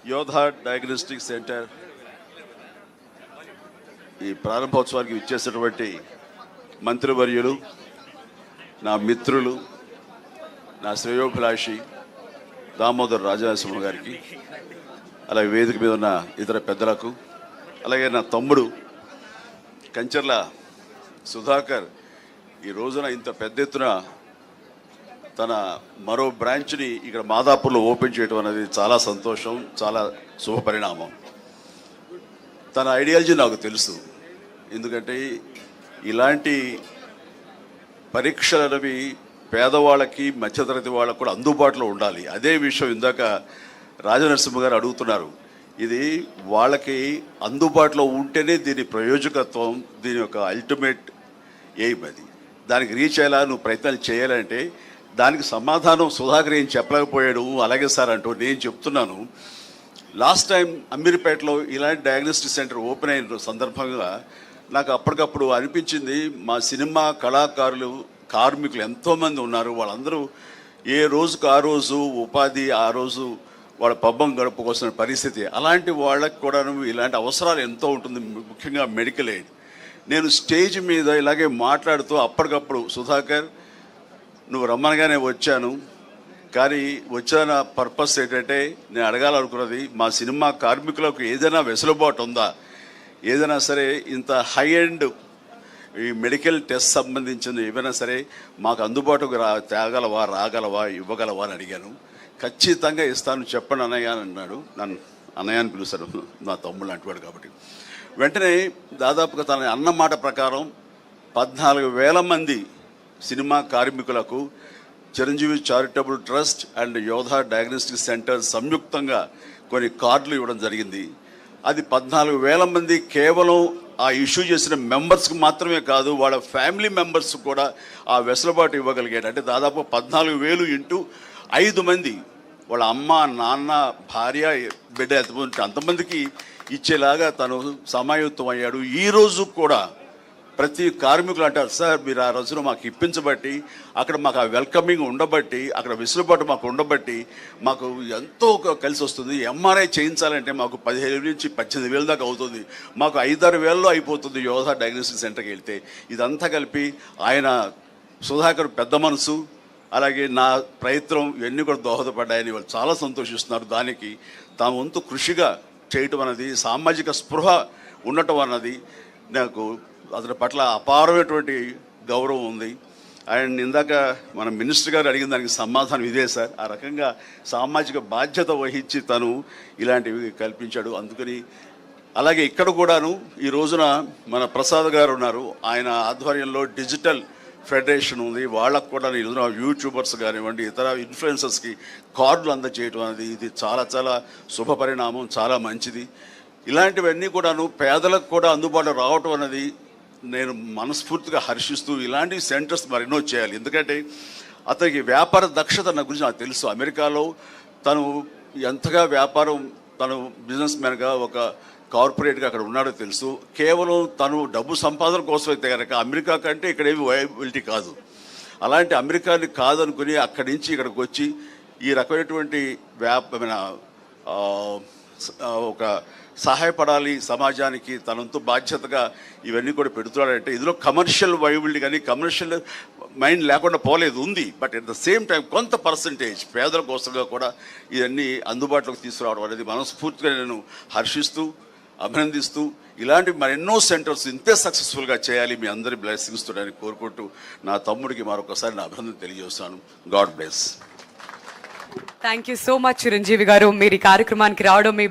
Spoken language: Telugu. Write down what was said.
యోధా డయాగ్నోస్టిక్ సెంటర్ ఈ ప్రారంభోత్సవానికి ఇచ్చేసినటువంటి మంత్రివర్యులు, నా మిత్రులు, నా శ్రేయోభిలాషి దామోదర్ రాజనరసింహ గారికి, అలాగే వేదిక మీద ఉన్న ఇతర పెద్దలకు, అలాగే నా తమ్ముడు కంచర్ల సుధాకర్ ఈ రోజున ఇంత పెద్ద ఎత్తున తన మరో బ్రాంచ్ని ఇక్కడ మాదాపూర్లో ఓపెన్ చేయడం అనేది చాలా సంతోషం, చాలా శుభపరిణామం. తన ఐడియాలజీ నాకు తెలుసు. ఎందుకంటే ఇలాంటి పరీక్షలు అనేవి పేదవాళ్ళకి, మధ్యతరగతి వాళ్ళకు కూడా అందుబాటులో ఉండాలి. అదే విషయం ఇందాక రాజనరసింహ గారు అడుగుతున్నారు. ఇది వాళ్ళకి అందుబాటులో ఉంటేనే దీని ప్రయోజకత్వం, దీని యొక్క అల్టిమేట్ ఎయిమ్. అది దానికి రీచ్ అయ్యేలా నువ్వు ప్రయత్నాలు చేయాలంటే దానికి సమాధానం సుధాకర్ ఏం చెప్పలేకపోయాడు. అలాగే సార్ అంటూ నేను చెప్తున్నాను. లాస్ట్ టైం అమీర్పేటలో ఇలాంటి డయాగ్నోస్టిక్ సెంటర్ ఓపెన్ అయిన సందర్భంగా నాకు అప్పటికప్పుడు అనిపించింది, మా సినిమా కళాకారులు, కార్మికులు ఎంతోమంది ఉన్నారు. వాళ్ళందరూ ఏ రోజుకు ఆ రోజు ఉపాధి, ఆ రోజు వాళ్ళ పబ్బం గడుపుకోవాల్సిన పరిస్థితి. అలాంటి వాళ్ళకి కూడా ఇలాంటి అవసరాలు ఎంతో ఉంటుంది, ముఖ్యంగా మెడికల్ ఎయిడ్. నేను స్టేజ్ మీద ఇలాగే మాట్లాడుతూ అప్పటికప్పుడు సుధాకర్ నువ్వు రమ్మనగానే వచ్చాను, కానీ వచ్చిన పర్పస్ ఏంటంటే నేను అడగాలనుకున్నది, మా సినిమా కార్మికులకు ఏదైనా వెసులుబాటు ఉందా, ఏదైనా సరే ఇంత హై ఎండ్ ఈ మెడికల్ టెస్ట్ సంబంధించిన ఏమైనా సరే మాకు అందుబాటుకు రాగలవా ఇవ్వగలవా అని అడిగాను. ఖచ్చితంగా ఇస్తాను, చెప్పండి అన్నయ్య అని అన్నాడు. నన్ను అన్నయ్య అని పిలుస్తాను, నా తమ్ముళ్ళు అంటున్నాడు కాబట్టి. వెంటనే దాదాపుగా తన అన్న మాట ప్రకారం 14,000 మంది సినిమా కార్మికులకు చిరంజీవి చారిటబుల్ ట్రస్ట్ అండ్ యోధా డయాగ్నోస్టిక్ సెంటర్ సంయుక్తంగా కొన్ని కార్డులు ఇవ్వడం జరిగింది. అది 14,000 మంది కేవలం ఆ ఇష్యూ చేసిన మెంబర్స్కి మాత్రమే కాదు, వాళ్ళ ఫ్యామిలీ మెంబర్స్ కూడా ఆ వెసులుబాటు ఇవ్వగలిగాడు. అంటే దాదాపు 14,000 ఇంటూ 5 మంది, వాళ్ళ అమ్మ, నాన్న, భార్య, బిడ్డ అంతమందికి ఇచ్చేలాగా తను సమాయుత్తం అయ్యాడు. ఈరోజు కూడా ప్రతి కార్మికులు అంటారు, సార్ మీరు ఆ రోజున మాకు ఇప్పించబట్టి, అక్కడ మాకు ఆ వెల్కమింగ్ ఉండబట్టి, అక్కడ వెసులుబాటు మాకు ఉండబట్టి మాకు ఎంతో కలిసి వస్తుంది. ఎంఆర్ఐ చేయించాలంటే మాకు 15,000 నుంచి 18,000 దాకా అవుతుంది, మాకు 5-6 వేలలో అయిపోతుంది యోధా డయాగ్నోస్టిక్ సెంటర్కి వెళ్తే. ఇదంతా కలిపి ఆయన సుధాకర్ పెద్ద మనసు, అలాగే నా ప్రయత్నం ఇవన్నీ కూడా దోహదపడ్డాయని వాళ్ళు చాలా సంతోషిస్తున్నారు. దానికి తాము వంతు కృషిగా చేయటం అన్నది, సామాజిక స్పృహ ఉండటం అన్నది నాకు అతని పట్ల అపారమైనటువంటి గౌరవం ఉంది. అండ్ ఇందాక మన మినిస్టర్ గారు అడిగిన దానికి సమాధానం ఇదే సార్. ఆ రకంగా సామాజిక బాధ్యత వహించి తను ఇలాంటివి కల్పించాడు. అందుకని అలాగే ఇక్కడ కూడాను ఈ రోజున మన ప్రసాద్ గారు ఉన్నారు, ఆయన ఆధ్వర్యంలో డిజిటల్ ఫెడరేషన్ ఉంది. వాళ్ళకు కూడా ఈ రోజున యూట్యూబర్స్ కానివ్వండి, ఇతర ఇన్ఫ్లుయెన్సర్స్కి కార్డులు అందజేయడం అనేది ఇది చాలా చాలా శుభపరిణామం, చాలా మంచిది. ఇలాంటివన్నీ కూడాను పేదలకు కూడా అందుబాటులో రావటం అనేది నేను మనస్ఫూర్తిగా హర్షిస్తూ ఇలాంటి సెంటర్స్ మరెన్నో చేయాలి. ఎందుకంటే అతనికి వ్యాపార దక్షత నా గురించి నాకు తెలుసు. అమెరికాలో తను ఎంతగా వ్యాపారం, తను బిజినెస్ మ్యాన్గా ఒక కార్పొరేట్గా అక్కడ ఉన్నాడో తెలుసు. కేవలం తను డబ్బు సంపాదన కోసం అయితే కనుక అమెరికా కంటే ఇక్కడ ఏమి వయబిలిటీ కాదు. అలాంటి అమెరికాని కాదనుకుని అక్కడి నుంచి ఇక్కడికి వచ్చి ఈ రకమైనటువంటి ఒక సహాయపడాలి సమాజానికి, తనంతో బాధ్యతగా ఇవన్నీ కూడా పెడుతున్నాడంటే ఇందులో కమర్షియల్ వైబిలిటీ కానీ కమర్షియల్ మైండ్ లేకుండా పోలేదు, ఉంది. But at the same time కొంత పర్సంటేజ్ పేదల కోసంగా కూడా ఇవన్నీ అందుబాటులోకి తీసుకురావడం అనేది మనస్ఫూర్తిగా నేను హర్షిస్తూ, అభినందిస్తూ, ఇలాంటి మరెన్నో సెంటర్స్ ఇంతే సక్సెస్ఫుల్గా చేయాలి, మీ అందరి బ్లెస్సింగ్స్ తోడని కోరుకుంటూ నా తమ్ముడికి మరొకసారి నా అభినందన తెలియజేస్తాను. God bless. Thank you so much Chiranjeevi గారు, మీరు ఈ కార్యక్రమానికి రావడం, మీ